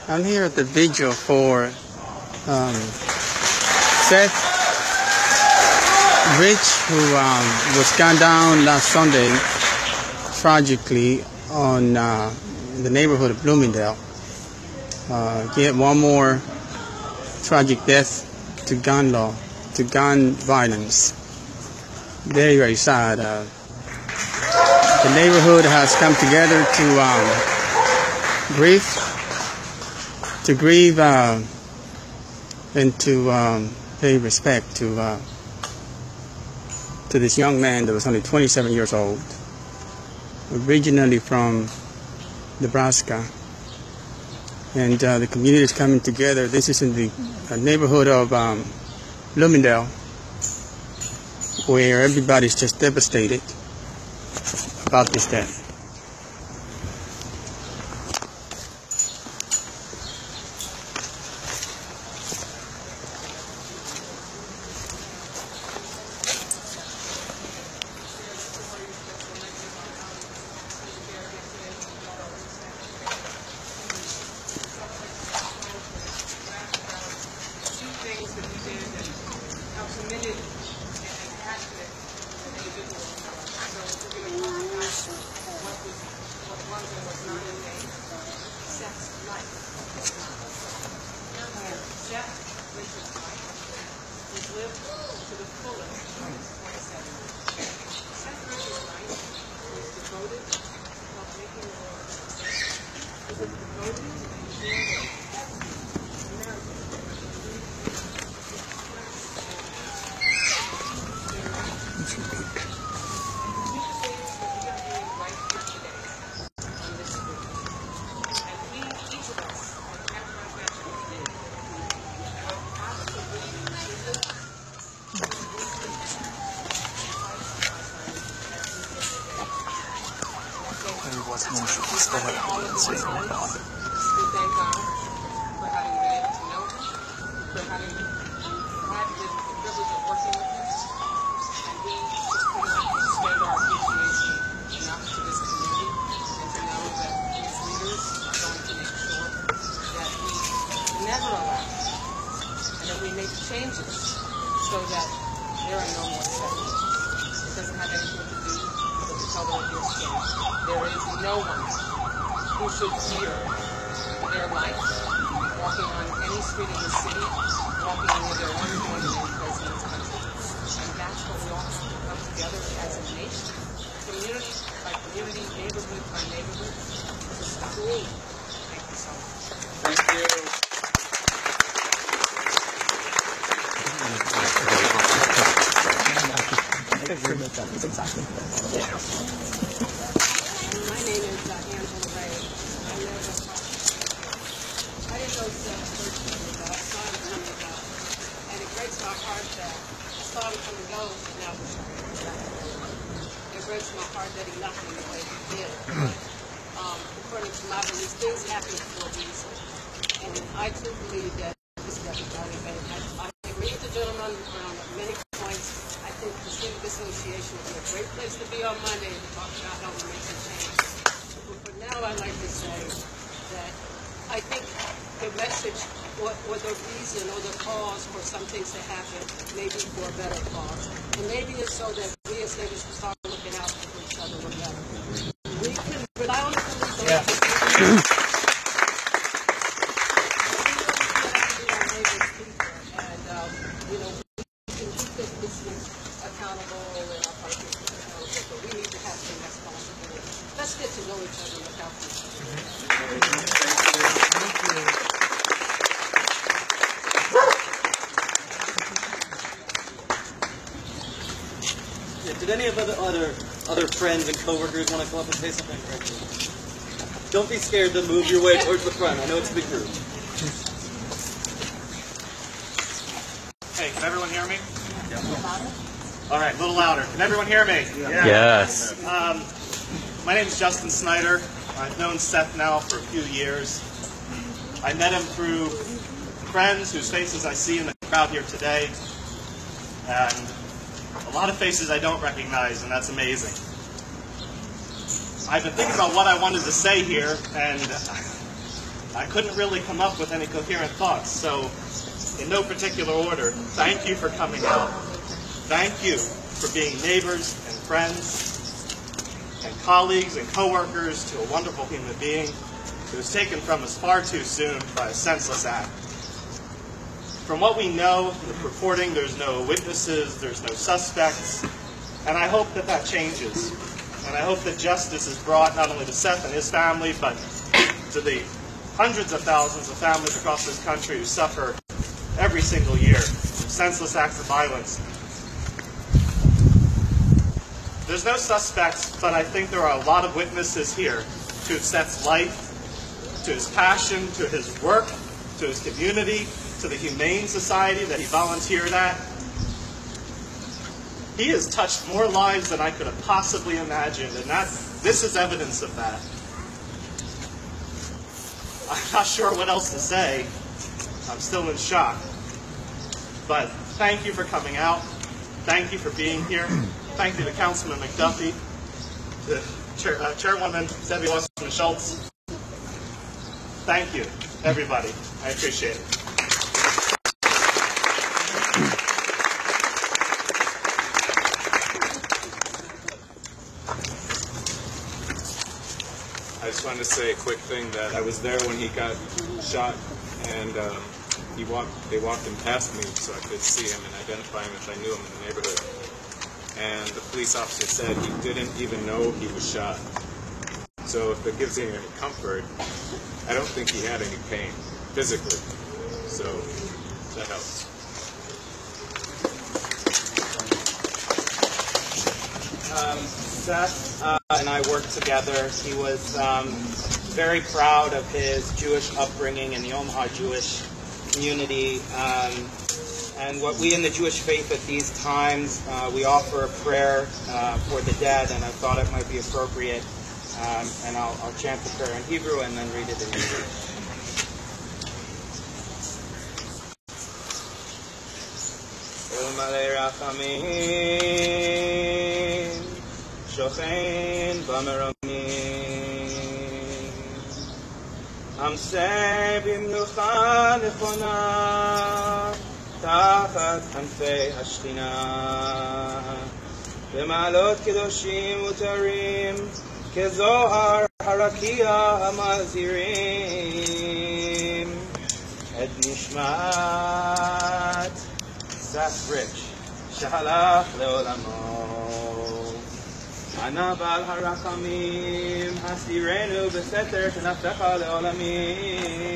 I'm here at the vigil for Seth Rich, who was gunned down last Sunday tragically in the neighborhood of Bloomingdale. Yet one more tragic death to gun violence. Very, very sad. The neighborhood has come together to grieve and to pay respect to this young man that was only 27 years old, originally from Nebraska. And the community is coming together. This is in the neighborhood of Bloomingdale, where everybody's just devastated about this death. Things that we did and how committed and passionate an individual was. So we're going to talk about what was and was not in Seth's life. Seth Rich Vigil was lived to the fullest of his 27 years. Seth Rich's life was devoted to help making the world safe. Was devoted to ensuring that We thank God for having been able to know him, for having had the privilege of working with him, and we just cannot extend our appreciation enough to this community and to know that these leaders are going to make sure that we never allow and that we make changes so that there are no more settings. It doesn't have anything to do with the color of your skin. There is no one who should fear their life walking on any street in the city, walking with their one going in president's country. And that's what we all have to come together as a nation, community by community, neighborhood by neighborhood, to stop. Thank you so much. Thank you. That's exactly. Yeah. My name is Angela Ray. I didn't know Seth personally, but I saw him coming and go. And it breaks my heart that I saw him come and go, and now we're coming back. It breaks my heart that he left me the way he did. According to my beliefs, things happen for a reason. And I too believe that this is everybody. I agree with the gentleman on many points. I think the Civic Association would be a great place to be on Monday to talk about how we make some change. But for now, I'd like to say that I think the message or the reason or the cause for some things to happen may be for a better cause. And maybe it's so that we as neighbors can start looking out for each other a better. We can rely on the police. Yeah. Accountable and our politics accountable, but we need to have some responsibility. Let's get to know each other and look out for each other. Yeah, did any of the other friends and coworkers want to come up and say something? Don't be scared to move your way towards the front. I know it's a big group. Hey, can everyone hear me? Yeah. All right, a little louder. Can everyone hear me? Yeah. Yes. My name is Justin Snyder. I've known Seth now for a few years. I met him through friends whose faces I see in the crowd here today, and a lot of faces I don't recognize, and that's amazing. I've been thinking about what I wanted to say here, and I couldn't really come up with any coherent thoughts, so in no particular order, thank you for coming out. Thank you for being neighbors and friends and colleagues and co-workers to a wonderful human being who was taken from us far too soon by a senseless act. From what we know, the reporting, there's no witnesses, there's no suspects, and I hope that that changes. And I hope that justice is brought not only to Seth and his family, but to the hundreds of thousands of families across this country who suffer every single year from senseless acts of violence. There's no suspects, but I think there are a lot of witnesses here to Seth's life, to his passion, to his work, to his community, to the Humane Society that he volunteered at. He has touched more lives than I could have possibly imagined, and this is evidence of that. I'm not sure what else to say. I'm still in shock. But thank you for coming out. Thank you for being here. Thank you to Councilman McDuffie, to Chairwoman Debbie Wasserman-Schultz. Thank you, everybody. I appreciate it. I just wanted to say a quick thing that I was there when he got shot, and they walked him past me so I could see him and identify him if I knew him in the neighborhood. And the police officer said he didn't even know he was shot. So if it gives you any comfort, I don't think he had any pain physically. So that helps. Seth and I worked together. He was very proud of his Jewish upbringing in the Omaha Jewish community. And what we in the Jewish faith at these times, we offer a prayer for the dead, and I thought it might be appropriate. And I'll chant the prayer in Hebrew and then read it in English. שוכן במרומים, עמסה במנוחה נכונה, תחת כנפי השכינה, במעלות קדושים מותרים, כזוהר הרקיע המזהירים, את נשמת Seth Rich, שהלך לעולמו. אנא בעל הרחמים, הסתירנו בסתר שנפתך לעולמים.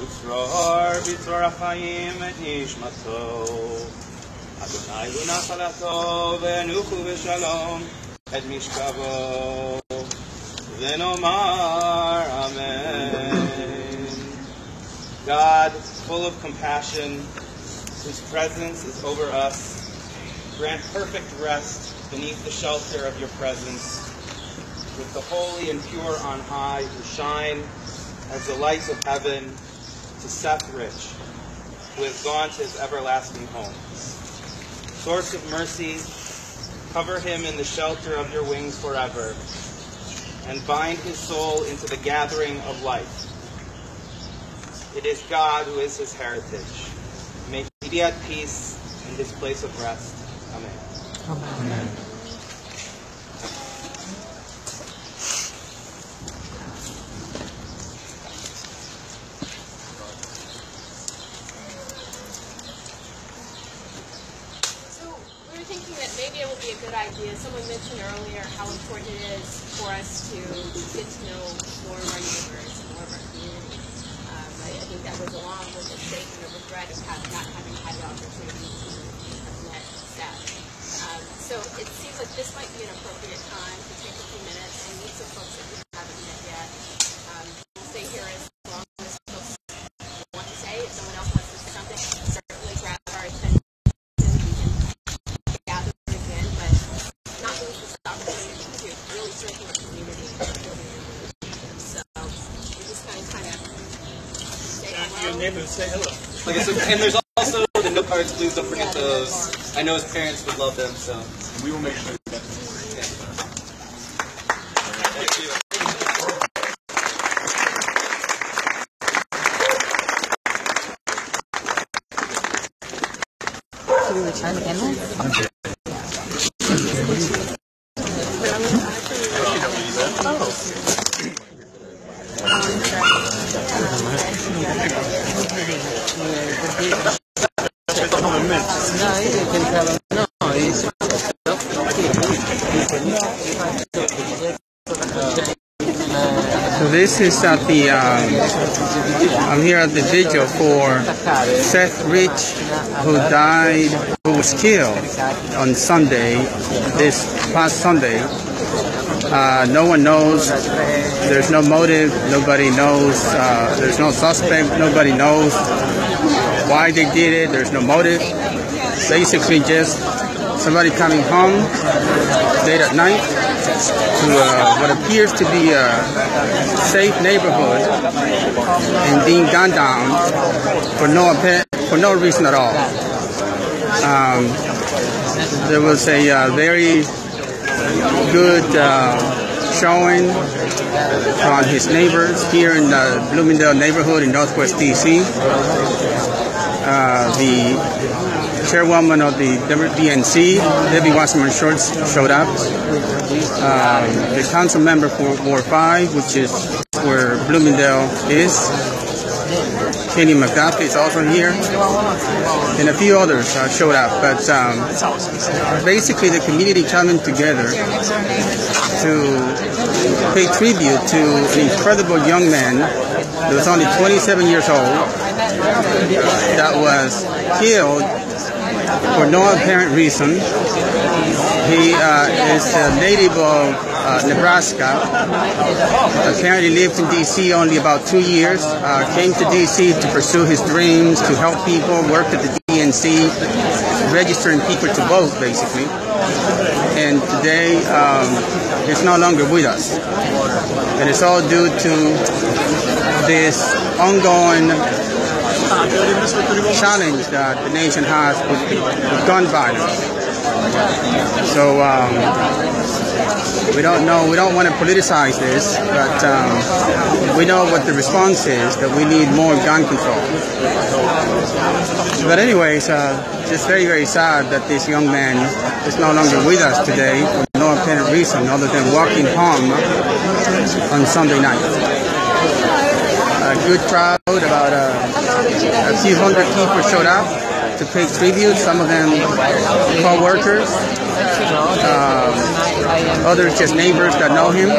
וצרור בצרור החיים את נשמתו. אדוני הוא נחלתו, ונוחו בשלום את משכבו. ונאמר אמן. God, full of compassion, whose presence is over us, grant perfect rest beneath the shelter of your presence, with the holy and pure on high, who shine as the lights of heaven, to Seth Rich, who has gone to his everlasting home. Source of mercy, cover him in the shelter of your wings forever, and bind his soul into the gathering of life. It is God who is his heritage. May he be at peace in his place of rest. Amen. Amen. So we were thinking that maybe it would be a good idea. Someone mentioned earlier how important it is for us to get to know more of our neighbors and more of our community. I think that goes along with the statement of regret of not having had the opportunity to have met Seth. So it seems like this might be an appropriate time to take a few minutes and meet some folks that we haven't met yet. We'll stay here as long as folks want to say. If someone else wants to say something, certainly grab our attention. We can gather again, but not lose this opportunity to really strengthen the community. So we're just going to kind of say hello. Your neighbors, say hello. Like I said, and there's also the note cards. Please don't forget those. I know his parents would love them, so We will make sure. thank you. So this is at the, I'm here at the vigil for Seth Rich, who was killed on Sunday, this past Sunday. No one knows, there's no motive, nobody knows, there's no suspect, nobody knows why they did it, there's no motive. Basically just somebody coming home late at night to what appears to be a safe neighborhood and being gunned down for no reason at all. There was a very good showing on his neighbors here in the Bloomingdale neighborhood in Northwest D.C. The chairwoman of the DNC, Debbie Wasserman Schultz, showed up. The council member for Ward 5, which is where Bloomingdale is, Kenny McDuffie is also here, and a few others showed up. But basically the community coming together to pay tribute to an incredible young man that was only 27 years old that was killed for no apparent reason. He is a native of Nebraska. Apparently lived in D.C. only about 2 years. Came to D.C. to pursue his dreams, to help people, worked at the DNC, registering people to vote, basically. And today, he's no longer with us. And it's all due to this ongoing challenge that the nation has with gun violence. So we don't know, we don't want to politicize this, but we know what the response is, that we need more gun control. But anyways, just very, very sad that this young man is no longer with us today for no apparent reason other than walking home on Sunday night. A good crowd, about a few hundred people showed up to pay tribute, some of them co-workers, others just neighbors that know him.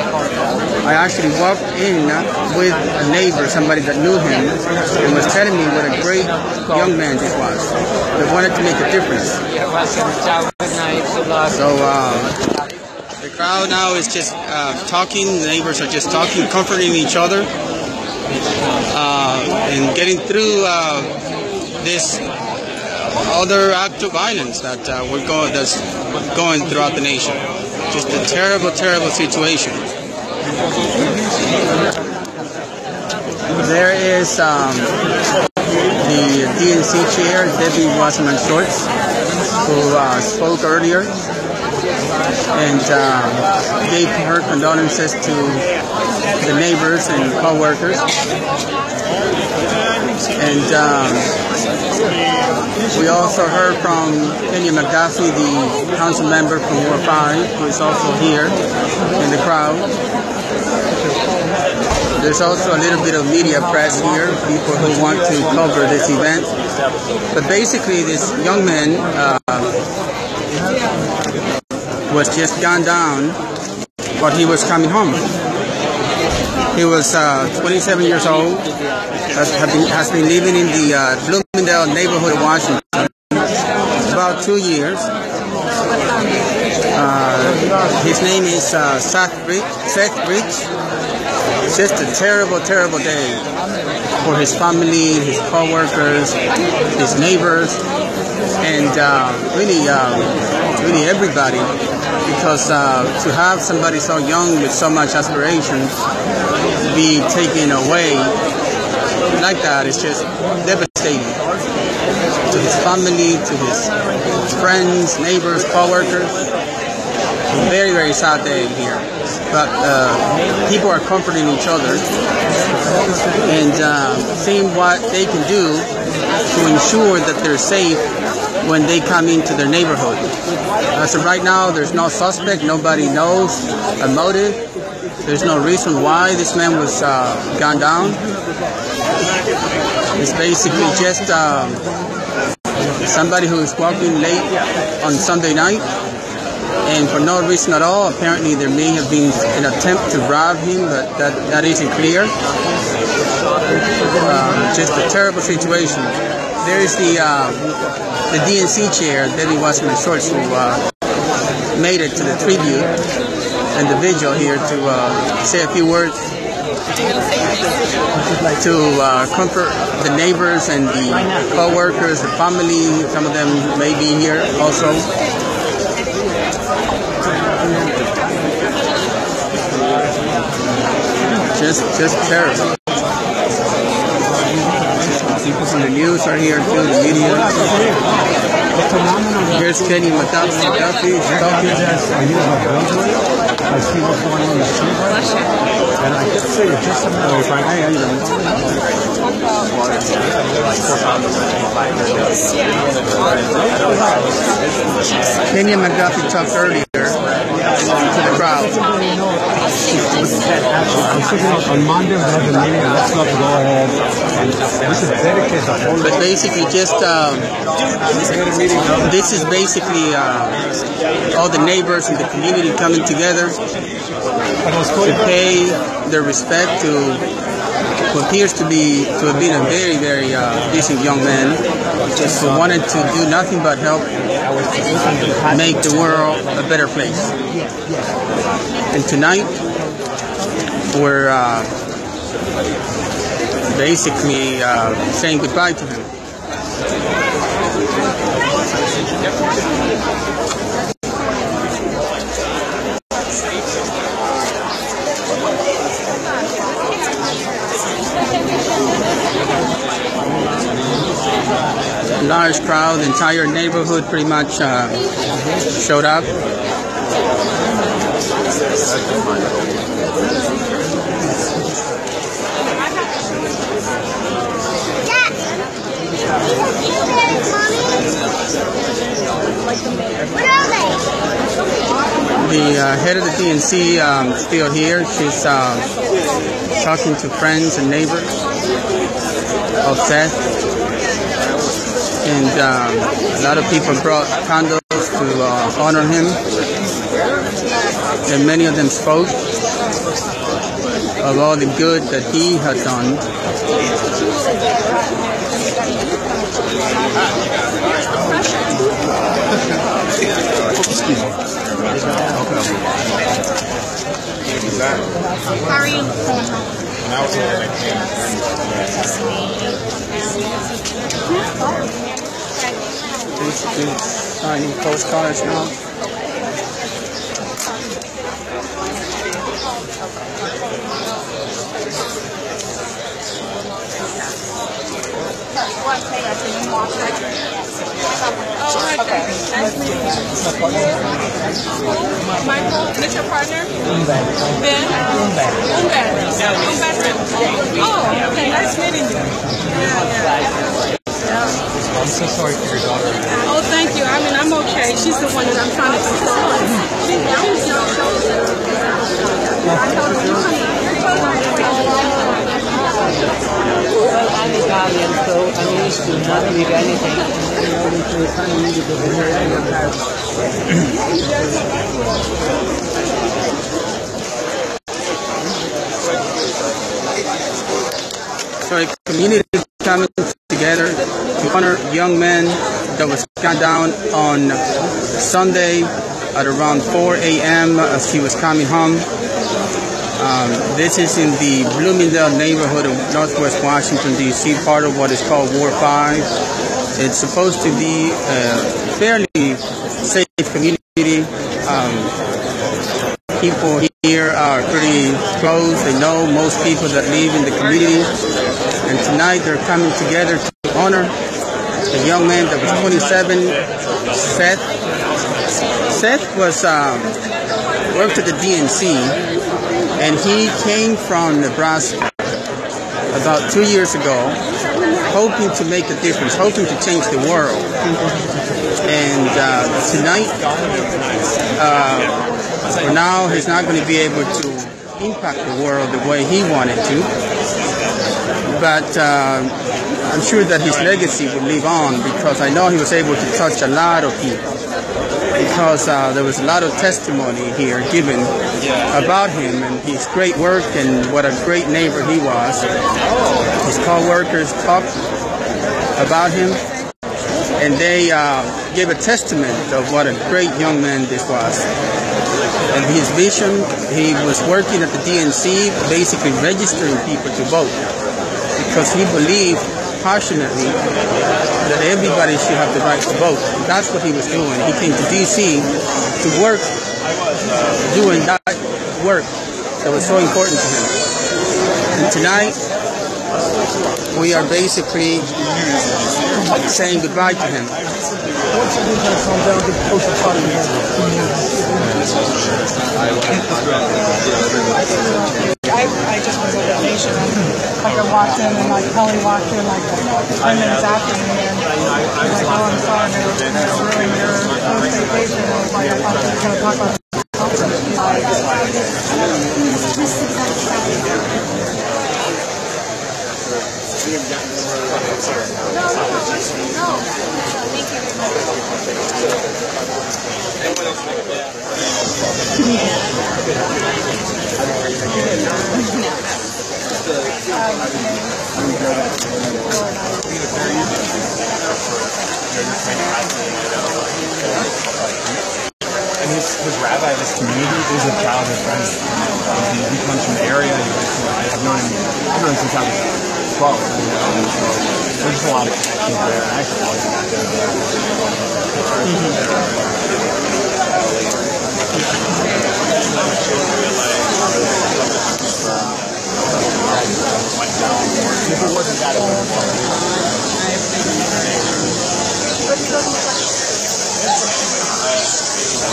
I actually walked in with a neighbor, somebody that knew him, and was telling me what a great young man this was, that wanted to make a difference. So the crowd now is just talking, the neighbors are just talking, comforting each other, and getting through this other act of violence that that's going throughout the nation. Just a terrible, terrible situation. There is the DNC chair, Debbie Wasserman Schultz, who spoke earlier and gave her condolences to the neighbors and co-workers. And we also heard from Kenny McDuffie, the council member from Ward 5, who is also here in the crowd. There's also a little bit of media press here, people who want to cover this event. But basically, this young man was just gunned down while he was coming home. He was 27 years old, has been living in the Bloomingdale neighborhood of Washington about 2 years. His name is Seth Rich. It's just a terrible, terrible day for his family, his co-workers, his neighbors, and really everybody. Because to have somebody so young with so much aspiration be taken away like that is just devastating to his family, to his friends, neighbors, co-workers. Very, very sad day here. But people are comforting each other and seeing what they can do to ensure that they're safe when they come into their neighborhood. As of right now, there's no suspect. Nobody knows a motive. There's no reason why this man was gunned down. It's basically just somebody who is walking late on Sunday night, and for no reason at all. Apparently there may have been an attempt to rob him, but that isn't clear. Just a terrible situation. There is the DNC chair, Debbie Wasserman Shorts, who made it to the tribute and the vigil here to say a few words to comfort the neighbors and the co-workers, the family. Some of them may be here also. Just terrible. People from the news are here too, the media. Here's Kenny McDuffie talking. I see what's going on in the street. And I kept saying, just hey, how you doing? Kenny McDuffie talked earlier to the crowd. On Monday, we'll have the meeting, and let's not go ahead. And we should dedicate the whole. But basically, just this is basically all the neighbors and the community coming together to pay their respect to who appears to have been a very, very decent young man who wanted to do nothing but help make the world a better place. And tonight, we're basically saying goodbye to him. Large crowd, the entire neighborhood pretty much showed up. The head of the DNC still here. She's talking to friends and neighbors of Seth. And a lot of people brought candles to honor him. And many of them spoke of all the good that he had done. How are you? Basically signing postcards now. Okay. Nice meeting you. Michael, is your partner? Ben? Oh, okay. Nice meeting you. Yeah. I'm so sorry for your daughter. Oh, thank you. I mean, I'm okay. She's the one that I'm trying to control. Well, I'm Italian, so I'm used to not leave anything. So a community coming together to honor a young man that was gunned down on Sunday at around 4 a.m. as he was coming home. This is in the Bloomingdale neighborhood of Northwest Washington, D.C., part of what is called Ward 5. It's supposed to be a fairly safe community. People here are pretty close. They know most people that live in the community. And tonight they're coming together to honor a young man that was 27, Seth. Seth was worked at the DNC, and he came from Nebraska about 2 years ago, hoping to make a difference, hoping to change the world. And tonight, for now, he's not going to be able to impact the world the way he wanted to. But I'm sure that his legacy will live on, because I know he was able to touch a lot of people. Because there was a lot of testimony here given about him and his great work and what a great neighbor he was. His co-workers talked about him, and they gave a testament of what a great young man this was. And his vision, he was working at the DNC, basically registering people to vote, because he believed passionately that everybody should have the right to vote. That's what he was doing. He came to D.C. to work, doing that work that was so important to him. And tonight, we are basically saying goodbye to him. I just was at the nation, and like I walked in, and like Kelly walked in like 10 minutes after me, and I was like, oh, I'm sorry, man, ruined your first vacation. I was like, I thought you were going to talk about the conference. And his rabbi of his community is a childhood friend. He comes from the area. I've known him since I was 12. So there's just a lot of connections there. I actually